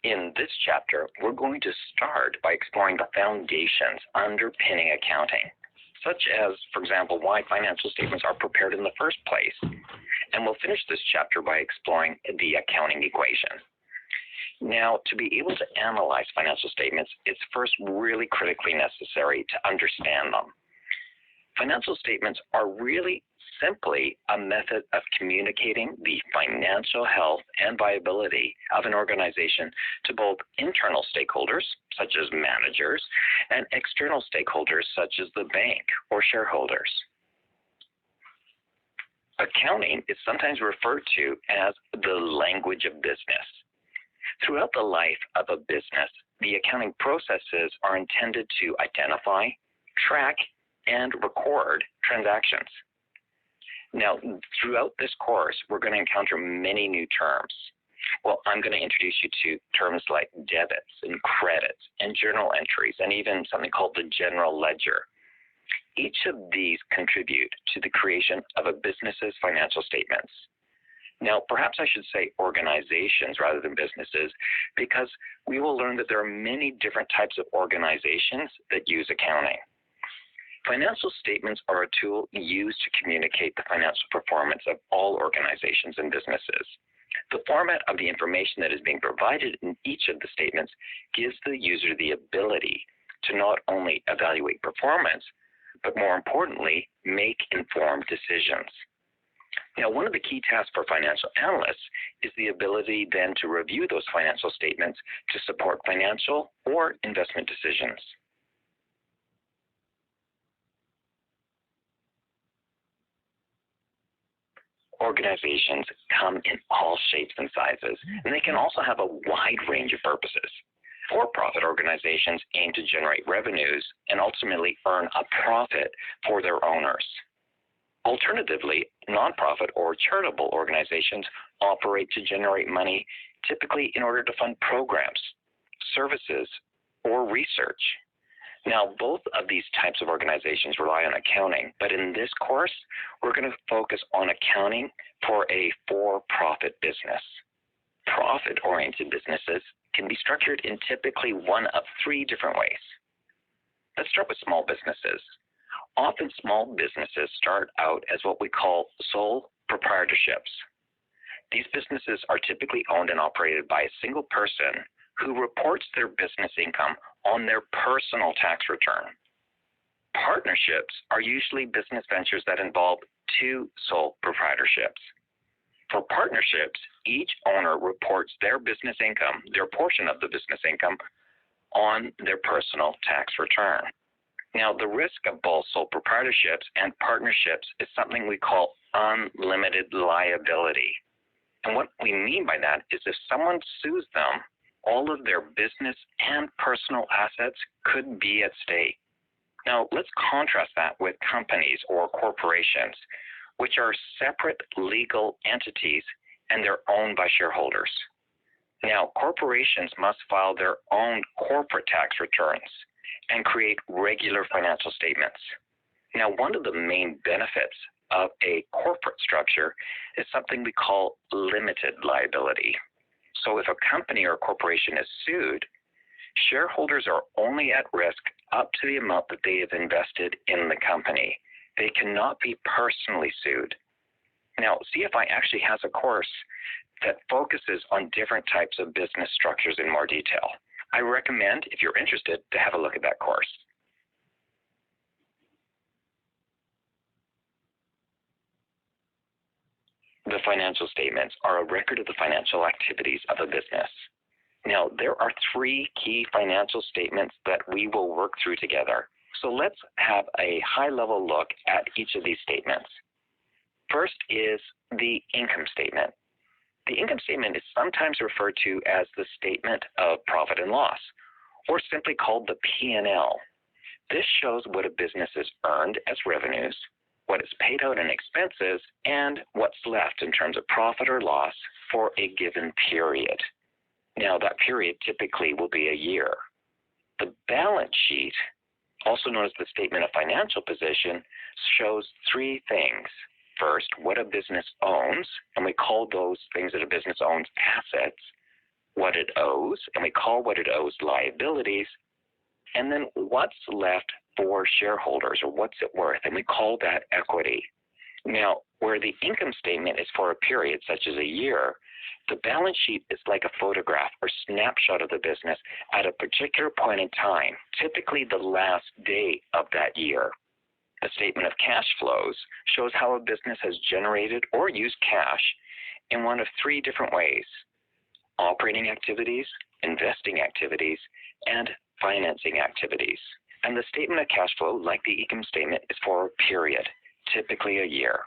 In this chapter, we're going to start by exploring the foundations underpinning accounting, such as, for example, why financial statements are prepared in the first place. And we'll finish this chapter by exploring the accounting equation. Now, to be able to analyze financial statements, it's first really critically necessary to understand them. Financial statements are really simply a method of communicating the financial health and viability of an organization to both internal stakeholders, such as managers, and external stakeholders, such as the bank or shareholders. Accounting is sometimes referred to as the language of business. Throughout the life of a business, the accounting processes are intended to identify, track, and record transactions. Now, throughout this course, we're going to encounter many new terms. Well, I'm going to introduce you to terms like debits and credits and journal entries and even something called the general ledger. Each of these contribute to the creation of a business's financial statements. Now, perhaps I should say organizations rather than businesses, because we will learn that there are many different types of organizations that use accounting. Financial statements are a tool used to communicate the financial performance of all organizations and businesses. The format of the information that is being provided in each of the statements gives the user the ability to not only evaluate performance, but more importantly, make informed decisions. Now, one of the key tasks for financial analysts is the ability then to review those financial statements to support financial or investment decisions. Organizations come in all shapes and sizes, and they can also have a wide range of purposes. For-profit organizations aim to generate revenues and ultimately earn a profit for their owners. Alternatively, nonprofit or charitable organizations operate to generate money, typically in order to fund programs, services, or research. Now, both of these types of organizations rely on accounting, but in this course, we're going to focus on accounting for a for-profit business. Profit-oriented businesses can be structured in typically one of three different ways. Let's start with small businesses. Often small businesses start out as what we call sole proprietorships. These businesses are typically owned and operated by a single person who reports their business income on their personal tax return. Partnerships are usually business ventures that involve two sole proprietorships. For partnerships, each owner reports their business income, their portion of the business income, on their personal tax return. Now, the risk of both sole proprietorships and partnerships is something we call unlimited liability. And what we mean by that is if someone sues them, all of their business and personal assets could be at stake. Now, let's contrast that with companies or corporations, which are separate legal entities and they're owned by shareholders. Now, corporations must file their own corporate tax returns and create regular financial statements. Now, one of the main benefits of a corporate structure is something we call limited liability. So if a company or corporation is sued, shareholders are only at risk up to the amount that they have invested in the company. They cannot be personally sued. Now, CFI actually has a course that focuses on different types of business structures in more detail. I recommend, if you're interested, to have a look at that course. The financial statements are a record of the financial activities of a business. Now, there are three key financial statements that we will work through together. So let's have a high-level look at each of these statements. First is the income statement. The income statement is sometimes referred to as the statement of profit and loss, or simply called the P&L. This shows what a business has earned as revenues, what is paid out in expenses, and what's left in terms of profit or loss for a given period. Now, that period typically will be a year. The balance sheet, also known as the statement of financial position, shows three things. First, what a business owns, and we call those things that a business owns assets. what it owes, and we call what it owes liabilities, and then what's left for shareholders, or what's it worth, and we call that equity. Now, where the income statement is for a period, such as a year, the balance sheet is like a photograph or snapshot of the business at a particular point in time, typically the last day of that year. A statement of cash flows shows how a business has generated or used cash in one of three different ways: operating activities, investing activities, and financing activities. And the statement of cash flow, like the income statement, is for a period, typically a year.